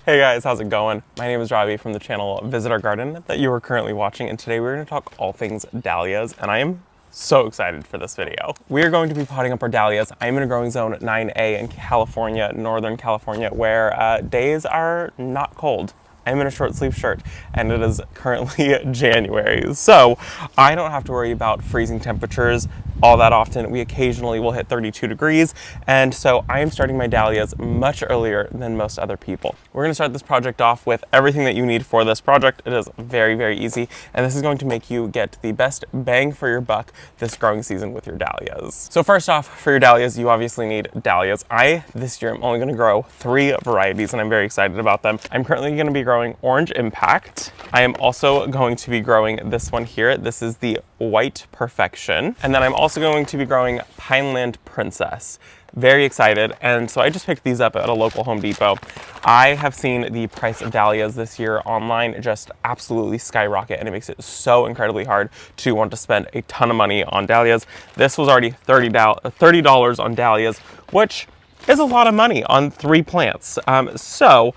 Hey guys, how's it going? My name is Robbie from the channel Visit Our Garden that you are currently watching, and today we're going to talk all things dahlias, and I am so excited for this video. We are going to be potting up our dahlias. I'm in a growing zone 9A in California, Northern California, where days are not cold. I'm in a short sleeve shirt and it is currently January. So I don't have to worry about freezing temperatures all that often. We occasionally will hit 32 degrees. And so I am starting my dahlias much earlier than most other people. We're gonna start this project off with everything that you need for this project. It is very, very easy. And this is going to make you get the best bang for your buck this growing season with your dahlias. So first off, for your dahlias, you obviously need dahlias. This year, I'm only gonna grow 3 varieties and I'm very excited about them. I'm currently gonna be growing Orange Impact. I am also going to be growing this one here. This is the White Perfection. And then I'm also going to be growing Pineland Princess. Very excited. And so I just picked these up at a local Home Depot. I have seen the price of dahlias this year online just absolutely skyrocket, and it makes it so incredibly hard to want to spend a ton of money on dahlias. This was already $30 on dahlias, which is a lot of money on 3 plants. So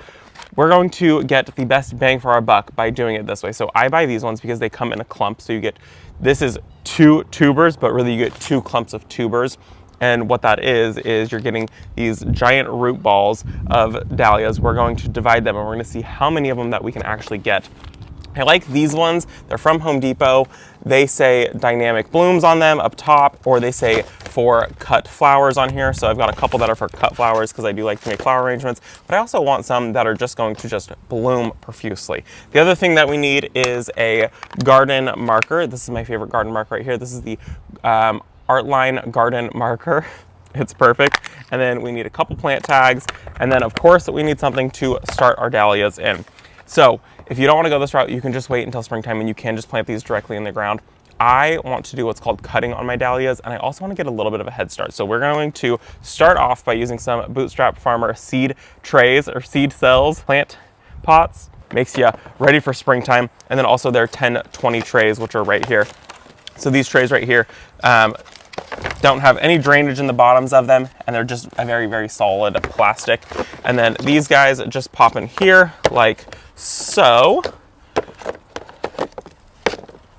we're going to get the best bang for our buck by doing it this way. So I buy these ones because they come in a clump. So you get, this is 2 tubers, but really you get 2 clumps of tubers. And what that is you're getting these giant root balls of dahlias. We're going to divide them and we're going to see how many of them that we can actually get. I like these ones. They're from Home Depot. They say dynamic blooms on them up top, or they say for cut flowers on here. So I've got a couple that are for cut flowers because I do like to make flower arrangements, but I also want some that are just going to just bloom profusely. The other thing that we need is a garden marker. This is my favorite garden marker right here. This is the Artline garden marker. It's perfect. And then we need a couple plant tags. And then of course we need something to start our dahlias in. So if you don't want to go this route, you can just wait until springtime and you can just plant these directly in the ground. I want to do what's called cutting on my dahlias, and I also want to get a little bit of a head start. So we're going to start off by using some Bootstrap Farmer seed trays or seed cells, plant pots. Makes you ready for springtime. And then also their 10-20 trays, which are right here. So these trays right here don't have any drainage in the bottoms of them, and they're just a very, very solid plastic. And then these guys just pop in here like so.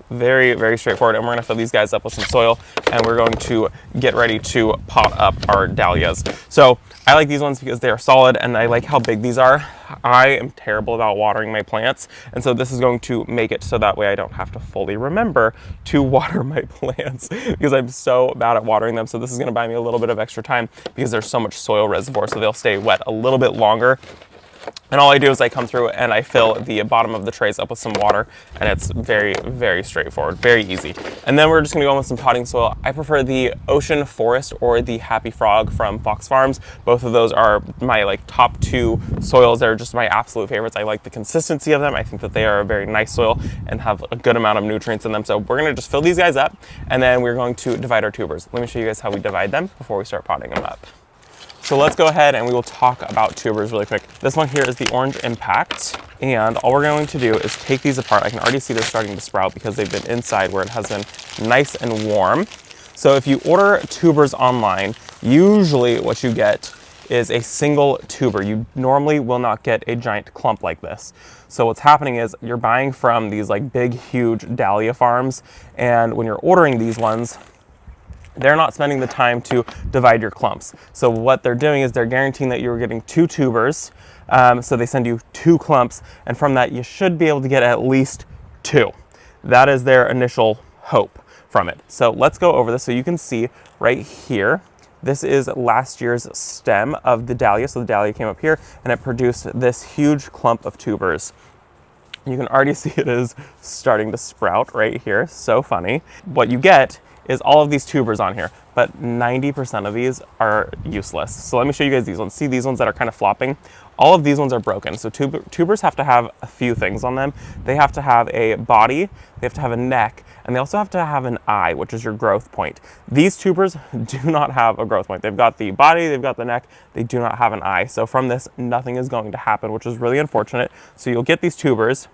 Very, very straightforward. And we're gonna fill these guys up with some soil, and we're going to get ready to pot up our dahlias. So I like these ones because they are solid, and I like how big these are. I am terrible about watering my plants, and so this is going to make it so that way I don't have to fully remember to water my plants because I'm so bad at watering them. So this is gonna buy me a little bit of extra time because there's so much soil reservoir, so they'll stay wet a little bit longer. And all I do is I come through and I fill the bottom of the trays up with some water, and it's very, very straightforward, very easy. And then we're just gonna go in with some potting soil. I prefer the Ocean Forest or the Happy Frog from Fox Farms. Both of those are my top 2 soils. They're just my absolute favorites. I like the consistency of them. I think that they are a very nice soil and have a good amount of nutrients in them. So we're gonna just fill these guys up, and then we're going to divide our tubers. Let me show you guys how we divide them before we start potting them up. So let's go ahead and we will talk about tubers really quick. This one here is the Orange Impact, and all we're going to do is take these apart. I can already see they're starting to sprout because they've been inside where it has been nice and warm. So if you order tubers online, usually what you get is a single tuber. You normally will not get a giant clump like this. So what's happening is you're buying from these big, huge dahlia farms, and when you're ordering these ones, they're not spending the time to divide your clumps. So what they're doing is they're guaranteeing that you're getting 2 tubers. So they send you 2 clumps, and from that you should be able to get at least 2. That is their initial hope from it. So let's go over this so you can see right here. This is last year's stem of the dahlia. So the dahlia came up here and it produced this huge clump of tubers. You can already see it is starting to sprout right here. So funny. What you get is all of these tubers on here, but 90% of these are useless. So let me show you guys these ones. See these ones that are kind of flopping? All of these ones are broken. So tubers have to have a few things on them. They have to have a body, they have to have a neck, and they also have to have an eye, which is your growth point. These tubers do not have a growth point. They've got the body, they've got the neck, they do not have an eye. So from this, nothing is going to happen, which is really unfortunate. So you'll get these tubers,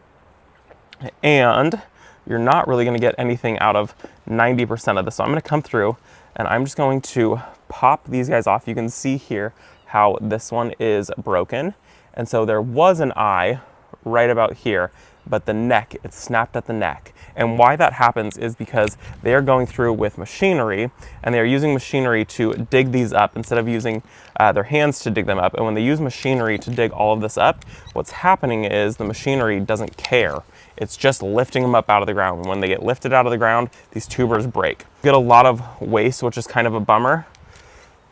and you're not really going to get anything out of 90% of this. So I'm going to come through and I'm just going to pop these guys off. You can see here how this one is broken, And so there was an eye right about here, but the neck, it snapped at the neck. And why that happens is because they are going through with machinery, and they are using machinery to dig these up instead of using their hands to dig them up. And when they use machinery to dig all of this up, what's happening is the machinery doesn't care. It's just lifting them up out of the ground. And when they get lifted out of the ground, these tubers break. You get a lot of waste, which is kind of a bummer.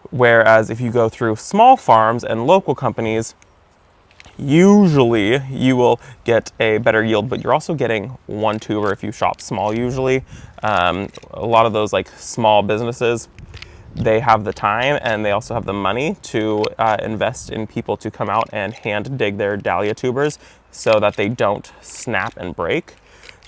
Whereas if you go through small farms and local companies, usually you will get a better yield, but you're also getting one tuber if you shop small usually. A lot of those like small businesses, they have the time and they also have the money to invest in people to come out and hand dig their dahlia tubers so that they don't snap and break.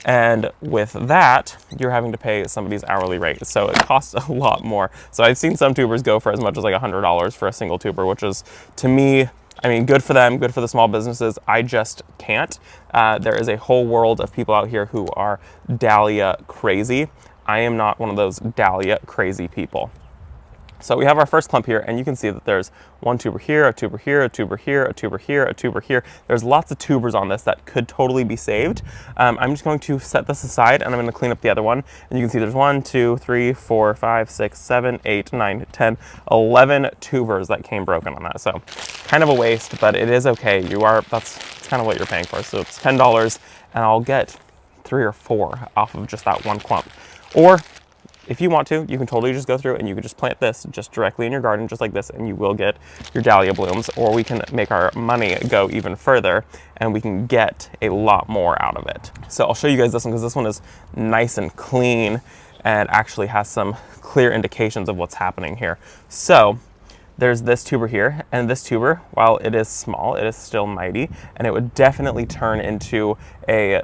And with that, you're having to pay somebody's hourly rate. So it costs a lot more. So I've seen some tubers go for as much as like $100 for a single tuber, which is, to me, I mean, good for them, good for the small businesses. I just can't. There is a whole world of people out here who are dahlia crazy. I am not one of those dahlia crazy people. So we have our first clump here, and you can see that there's one tuber here, a tuber here, a tuber here, a tuber here, a tuber here. There's lots of tubers on this that could totally be saved. I'm just going to set this aside, and I'm going to clean up the other one. And you can see there's 1, 2, 3, 4, 5, 6, 7, 8, 9, 10, 11 tubers that came broken on that. So kind of a waste, but it is okay. That's kind of what you're paying for. So it's $10, and I'll get 3 or 4 off of just that one clump. Or if you want to, you can totally just go through and you can just plant this just directly in your garden, just like this, and you will get your dahlia blooms. Or we can make our money go even further and we can get a lot more out of it. So I'll show you guys this one because this one is nice and clean and actually has some clear indications of what's happening here. So there's this tuber here, and this tuber, while it is small, it is still mighty, and it would definitely turn into a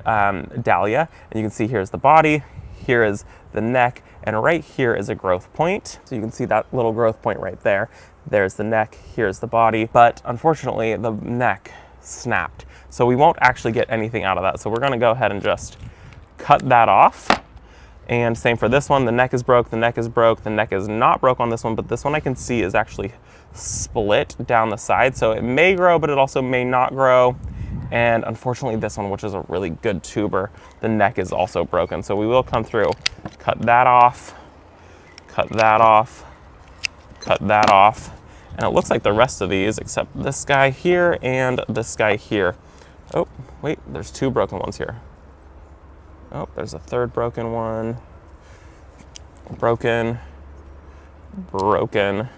dahlia. And you can see here's the body, here is the neck, and right here is a growth point. So you can see that little growth point right there. There's the neck, here's the body, but unfortunately the neck snapped. So we won't actually get anything out of that. So we're gonna go ahead and just cut that off. And same for this one, the neck is broke, the neck is broke, the neck is not broke on this one, but this one I can see is actually split down the side. So it may grow, but it also may not grow. And unfortunately this one, which is a really good tuber, the neck is also broken. So we will come through, cut that off, cut that off, cut that off. And it looks like the rest of these, except this guy here and this guy here. Oh, wait, there's 2 broken ones here. Oh, there's a 3rd broken one. Broken, broken,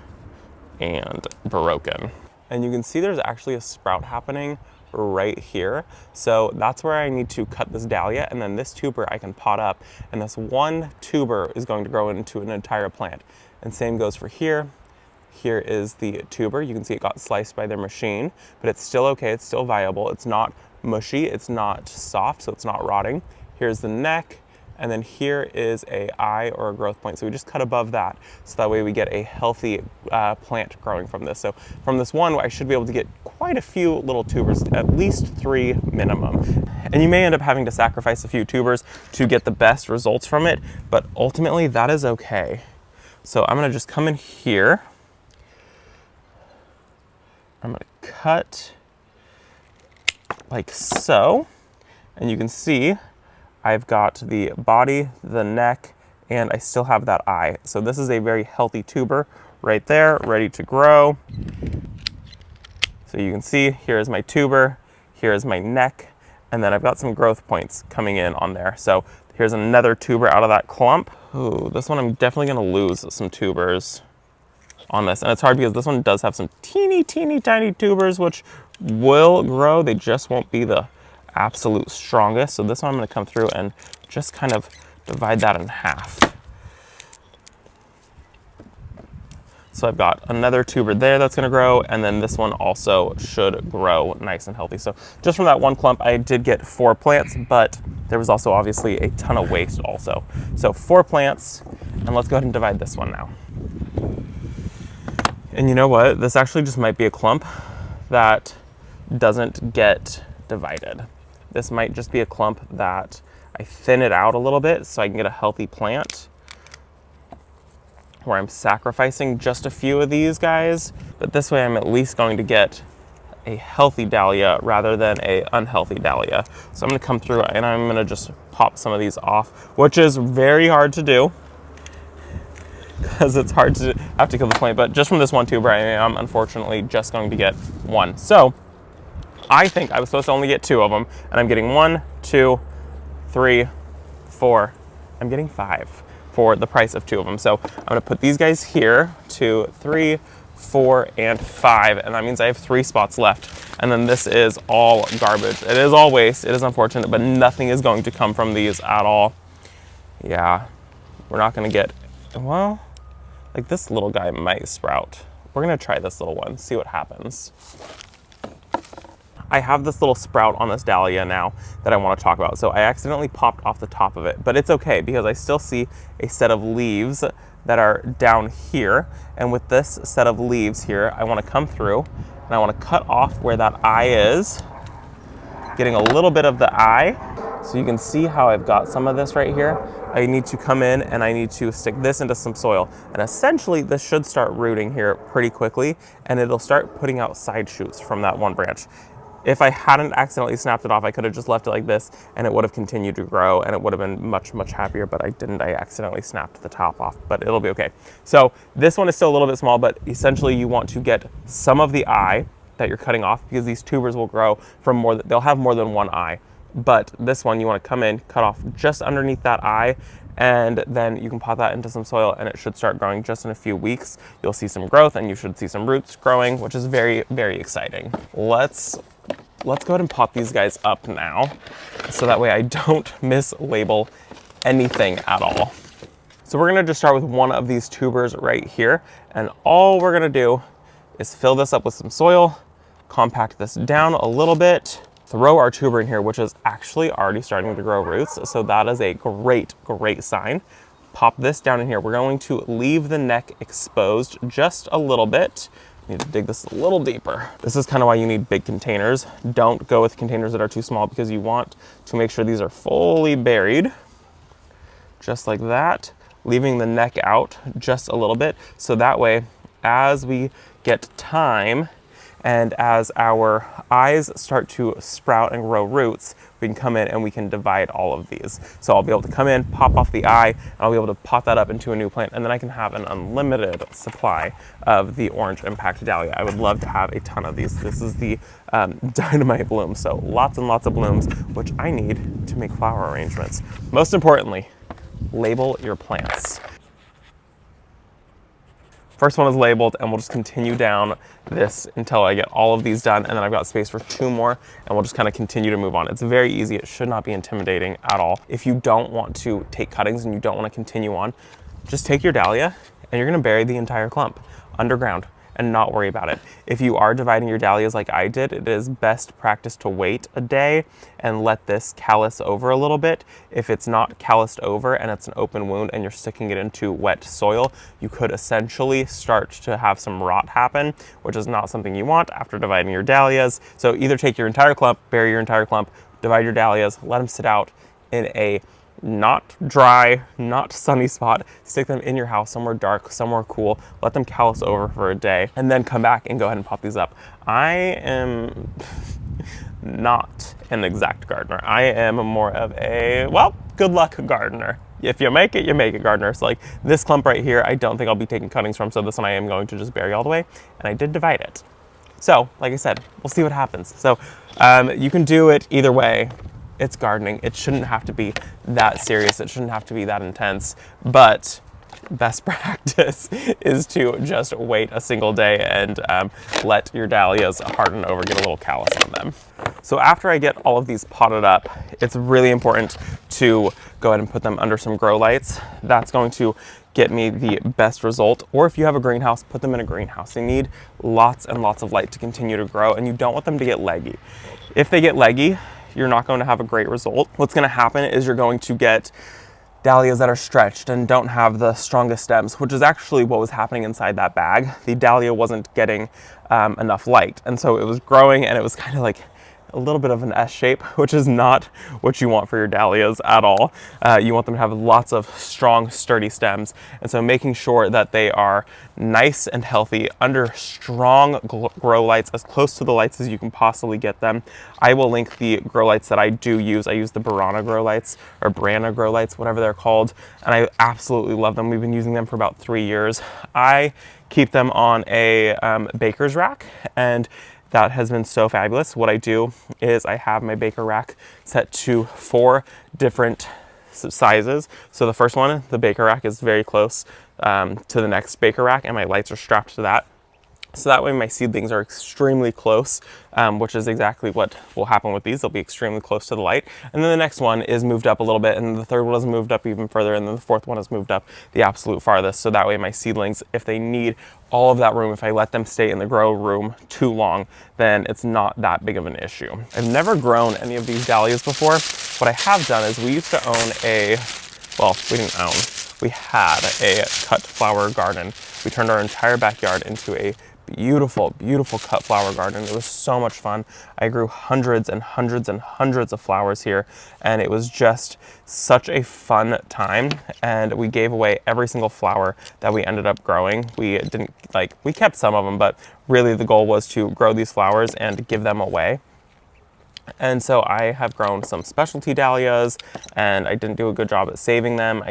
and broken. And you can see there's actually a sprout happening right here. So that's where I need to cut this dahlia, and then this tuber I can pot up, and this one tuber is going to grow into an entire plant. And same goes for here. Here is the tuber. You can see it got sliced by their machine, but it's still okay, it's still viable. It's not mushy, it's not soft, so it's not rotting. Here's the neck, and then here is a eye or a growth point. So we just cut above that, so that way we get a healthy plant growing from this. So from this one, I should be able to get quite a few little tubers, at least 3 minimum. And you may end up having to sacrifice a few tubers to get the best results from it, but ultimately that is okay. So I'm gonna just come in here. I'm gonna cut like so, and you can see I've got the body, the neck, and I still have that eye. So this is a very healthy tuber right there, ready to grow. So you can see here's my tuber, here's my neck, and then I've got some growth points coming in on there. So here's another tuber out of that clump. Ooh, this one I'm definitely gonna lose some tubers on this. And it's hard because this one does have some teeny tiny tubers which will grow. They just won't be the absolute strongest. So this one I'm going to come through and just kind of divide that in half. So I've got another tuber there that's going to grow, and then this one also should grow nice and healthy. So just from that one clump I did get 4 plants, but there was also obviously a ton of waste also. So 4 plants, and let's go ahead and divide this one now. And you know what? This actually just might be a clump that doesn't get divided. This might just be a clump that I thin it out a little bit so I can get a healthy plant, where I'm sacrificing just a few of these guys, but this way I'm at least going to get a healthy dahlia rather than a unhealthy dahlia. So I'm gonna come through and I'm gonna just pop some of these off, which is very hard to do because it's hard to have to kill the plant. But just from this one tuber, I am unfortunately just going to get one. So I think I was supposed to only get 2 of them, and I'm getting 1, 2, 3, 4. I'm getting 5 for the price of 2 of them. So I'm gonna put these guys here, 2, 3, 4, and 5, and that means I have 3 spots left. And then this is all garbage. It is all waste. It is unfortunate, but nothing is going to come from these at all. Yeah, we're not gonna get, well, like this little guy might sprout. We're gonna try this little one, see what happens. I have this little sprout on this dahlia now that I want to talk about. So I accidentally popped off the top of it, but it's okay because I still see a set of leaves that are down here. And with this set of leaves here, I want to come through and I want to cut off where that eye is, getting a little bit of the eye. So you can see how I've got some of this right here. I need to come in and I need to stick this into some soil. And essentially this should start rooting here pretty quickly and it'll start putting out side shoots from that one branch. If I hadn't accidentally snapped it off, I could have just left it like this and it would have continued to grow and it would have been much, much happier, but I didn't. I accidentally snapped the top off, but it'll be okay. So this one is still a little bit small, but essentially you want to get some of the eye that you're cutting off because these tubers will grow from more, they'll have more than one eye. But this one, you want to come in, cut off just underneath that eye, and then you can pot that into some soil and it should start growing just in a few weeks. You'll see some growth and you should see some roots growing, which is very, very exciting. Let's go ahead and pop these guys up now, so that way I don't mislabel anything at all. So we're gonna just start with one of these tubers right here, and all we're gonna do is fill this up with some soil, compact this down a little bit, throw our tuber in here, which is actually already starting to grow roots. So that is a great, great sign. Pop this down in here. We're going to leave the neck exposed just a little bit. Need to dig this a little deeper. This is kind of why you need big containers. Don't go with containers that are too small because you want to make sure these are fully buried. Just like that, leaving the neck out just a little bit. So that way, as we get time and as our eyes start to sprout and grow roots, we can come in and we can divide all of these. So I'll be able to come in, pop off the eye, and I'll be able to pot that up into a new plant, and then I can have an unlimited supply of the Orange Impact Dahlia. I would love to have a ton of these. This is the dynamite bloom, so lots and lots of blooms, which I need to make flower arrangements. Most importantly, label your plants. First one is labeled, and we'll just continue down this until I get all of these done, and then I've got space for 2 more, and we'll just kind of continue to move on. It's very easy. It should not be intimidating at all. If you don't want to take cuttings and you don't want to continue on, just take your dahlia and you're going to bury the entire clump underground and not worry about it. If you are dividing your dahlias like I did, it is best practice to wait a day and let this callus over a little bit. If it's not calloused over and it's an open wound and you're sticking it into wet soil, you could essentially start to have some rot happen, which is not something you want after dividing your dahlias. So either take your entire clump, bury your entire clump, divide your dahlias, let them sit out in a not dry, not sunny spot, stick them in your house somewhere dark, somewhere cool, let them callus over for a day, and then come back and go ahead and pop these up. I am not an exact gardener. I am more of a, well, good luck gardener. If you make it, you make it, gardener. So like this clump right here, I don't think I'll be taking cuttings from, so this one I am going to just bury all the way, and I did divide it. So, like I said, we'll see what happens. So you can do it either way. It's gardening. It shouldn't have to be that serious. It shouldn't have to be that intense, but best practice is to just wait a single day and let your dahlias harden over, get a little callus on them. So after I get all of these potted up, it's really important to go ahead and put them under some grow lights. That's going to get me the best result. Or if you have a greenhouse, put them in a greenhouse. They need lots and lots of light to continue to grow, and you don't want them to get leggy. If they get leggy, you're not going to have a great result. What's going to happen is you're going to get dahlias that are stretched and don't have the strongest stems, which is actually what was happening inside that bag. The dahlia wasn't getting enough light, and so it was growing and it was kind of like a little bit of an S shape, which is not what you want for your dahlias at all. You want them to have lots of strong, sturdy stems. And so making sure that they are nice and healthy under strong grow lights, as close to the lights as you can possibly get them. I will link the grow lights that I do use. I use the Burana grow lights, or Brana grow lights, whatever they're called. And I absolutely love them. We've been using them for about 3 years. I keep them on a baker's rack, and that has been so fabulous. What I do is I have my baker rack set to 4 different sizes. So the first one, the baker rack, is very close to the next baker rack, and my lights are strapped to that. So that way my seedlings are extremely close, which is exactly what will happen with these. They'll be extremely close to the light. And then the next one is moved up a little bit, and the third one is moved up even further, and then the fourth one is moved up the absolute farthest. So that way my seedlings, if they need all of that room, if I let them stay in the grow room too long, then it's not that big of an issue. I've never grown any of these dahlias before. What I have done is we used to own we didn't own, we had a cut flower garden. We turned our entire backyard into a beautiful, beautiful cut flower garden. It was so much fun. I grew hundreds and hundreds and hundreds of flowers here, and it was just such a fun time. And we gave away every single flower that we ended up growing. We kept some of them, but really the goal was to grow these flowers and give them away. And so I have grown some specialty dahlias, and I didn't do a good job at saving them.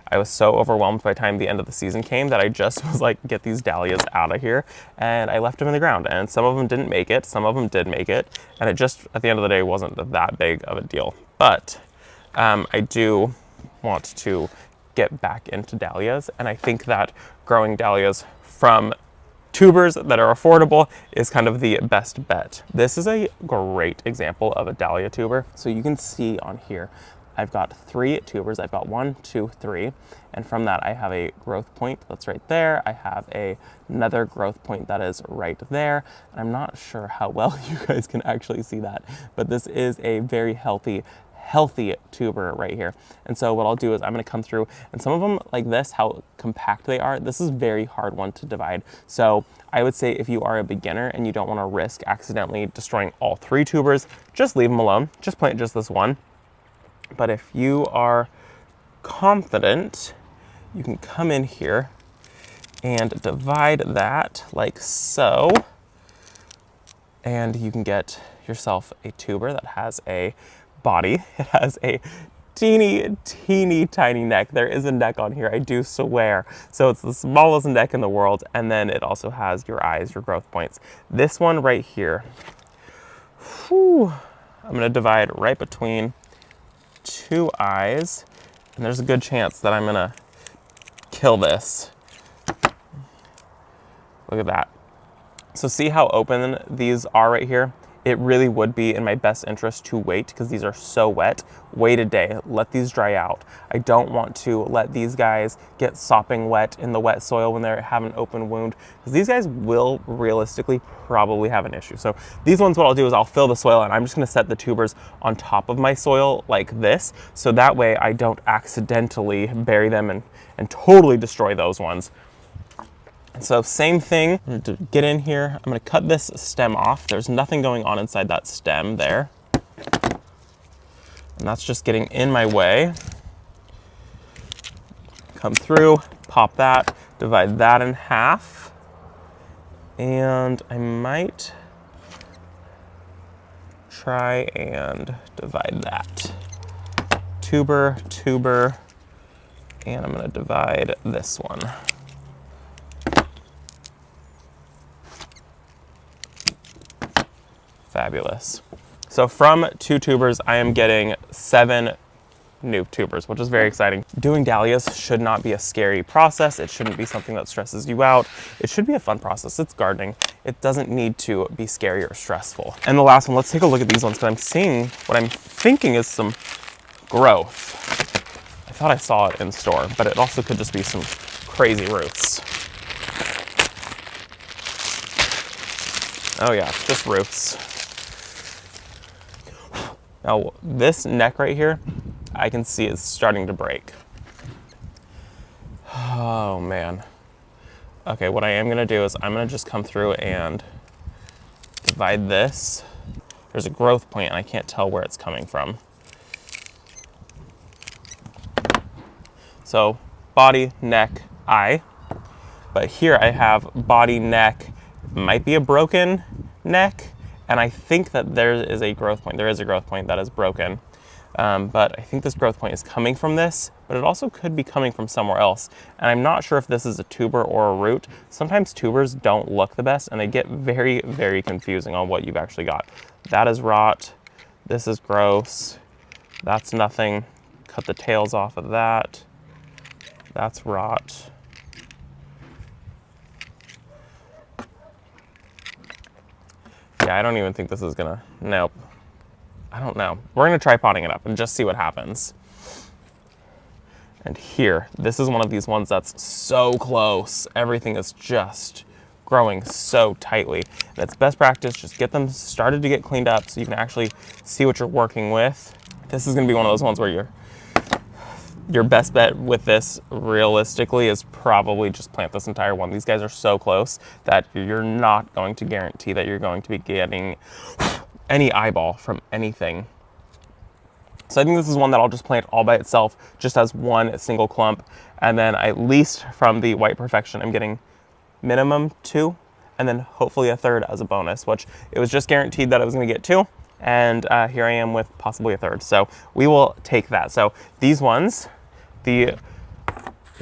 I was so overwhelmed by the time the end of the season came that I just was like, get these dahlias out of here. And I left them in the ground, and some of them didn't make it, some of them did make it. And it just, at the end of the day, wasn't that big of a deal. But I do want to get back into dahlias. And I think that growing dahlias from tubers that are affordable is kind of the best bet. This is a great example of a dahlia tuber. So you can see on here, I've got 3 tubers. I've got 1, 2, 3. And from that, I have a growth point that's right there. I have another growth point that is right there. And I'm not sure how well you guys can actually see that, but this is a very healthy tuber right here. And so what I'll do is I'm gonna come through, and some of them like this, how compact they are, this is a very hard one to divide. So I would say if you are a beginner and you don't wanna risk accidentally destroying all 3 tubers, just leave them alone. Just plant just this one. But if you are confident, you can come in here and divide that like so. And you can get yourself a tuber that has a body. It has a teeny tiny neck. There is a neck on here, I do swear. So it's the smallest neck in the world. And then it also has your eyes, your growth points. This one right here, I'm gonna divide right between 2 eyes, and there's a good chance that I'm gonna kill this. Look at that. So see how open these are right here? It really would be in my best interest to wait, because these are so wet. Wait a day, let these dry out. I don't want to let these guys get sopping wet in the wet soil when they have an open wound, because these guys will realistically probably have an issue. So these ones, what I'll do is I'll fill the soil, and I'm just gonna set the tubers on top of my soil like this, so that way I don't accidentally bury them and totally destroy those ones. So same thing, I'm gonna get in here, I'm gonna cut this stem off. There's nothing going on inside that stem there. And that's just getting in my way. Come through, pop that, divide that in half. And I might try and divide that. Tuber, and I'm gonna divide this one. Fabulous. So from 2 tubers, I am getting 7 new tubers, which is very exciting. Doing dahlias should not be a scary process. It shouldn't be something that stresses you out. It should be a fun process. It's gardening. It doesn't need to be scary or stressful. And the last one, let's take a look at these ones, because I'm seeing what I'm thinking is some growth. I thought I saw it in store, but it also could just be some crazy roots. Oh yeah, just roots. Now this neck right here, I can see is starting to break. Oh man. Okay, what I am gonna do is I'm gonna just come through and divide this. there's a growth point and I can't tell where it's coming from. So body, neck, eye. But here I have body, neck, might be a broken neck, and I think that there is a growth point. There is a growth point that is broken. But I think this growth point is coming from this, but it also could be coming from somewhere else. And I'm not sure if this is a tuber or a root. Sometimes tubers don't look the best and they get very, very confusing on what you've actually got. That is rot. This is gross. That's nothing. Cut the tails off of that. That's rot. Yeah, I don't even think this is gonna, nope. I don't know. We're gonna try potting it up and just see what happens. And here, this is one of these ones that's so close. Everything is just growing so tightly. And it's best practice, just get them started to get cleaned up so you can actually see what you're working with. This is gonna be one of those ones where your best bet with this realistically is probably just plant this entire one. These guys are so close that you're not going to guarantee that you're going to be getting any eyeball from anything. So I think this is one that I'll just plant all by itself, just as one single clump. And then at least from the White Perfection, I'm getting minimum 2, and then hopefully a 3rd as a bonus, which it was just guaranteed that I was gonna get 2. And here I am with possibly a 3rd. So we will take that. So these ones, the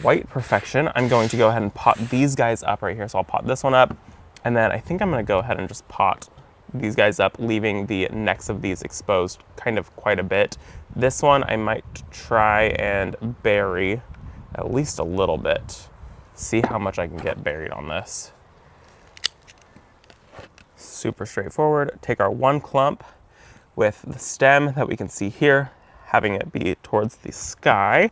White Perfection, I'm going to go ahead and pot these guys up right here. So I'll pot this one up, and then I think I'm gonna go ahead and just pot these guys up, leaving the necks of these exposed kind of quite a bit. This one I might try and bury at least a little bit. See how much I can get buried on this. Super straightforward. Take our one clump with the stem that we can see here, having it be towards the sky.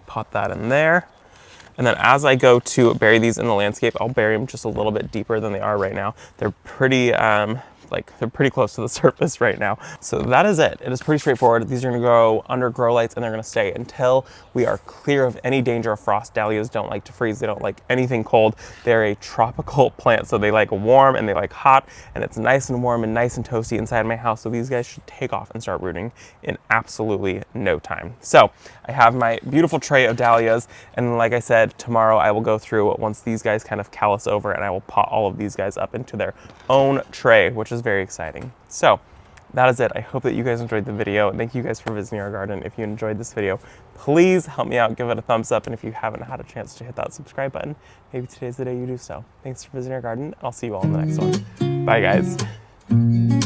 Pot that in there. And then as I go to bury these in the landscape, I'll bury them just a little bit deeper than they are right now. They're pretty, they're pretty close to the surface right now. So that is it. It is pretty straightforward. These are gonna go under grow lights and they're gonna stay until we are clear of any danger of frost. Dahlias don't like to freeze. They don't like anything cold. They're a tropical plant, so they like warm and they like hot, and it's nice and warm and nice and toasty inside my house. So these guys should take off and start rooting in absolutely no time. So I have my beautiful tray of dahlias, and like I said, tomorrow I will go through once these guys kind of callus over, and I will pot all of these guys up into their own tray, which is very exciting. So that is it. I hope that you guys enjoyed the video. Thank you guys for visiting our garden. If you enjoyed this video, please help me out, give it a thumbs up, and if you haven't had a chance to hit that subscribe button, maybe today's the day you do so. Thanks for visiting our garden. I'll see you all in the next one. Bye guys.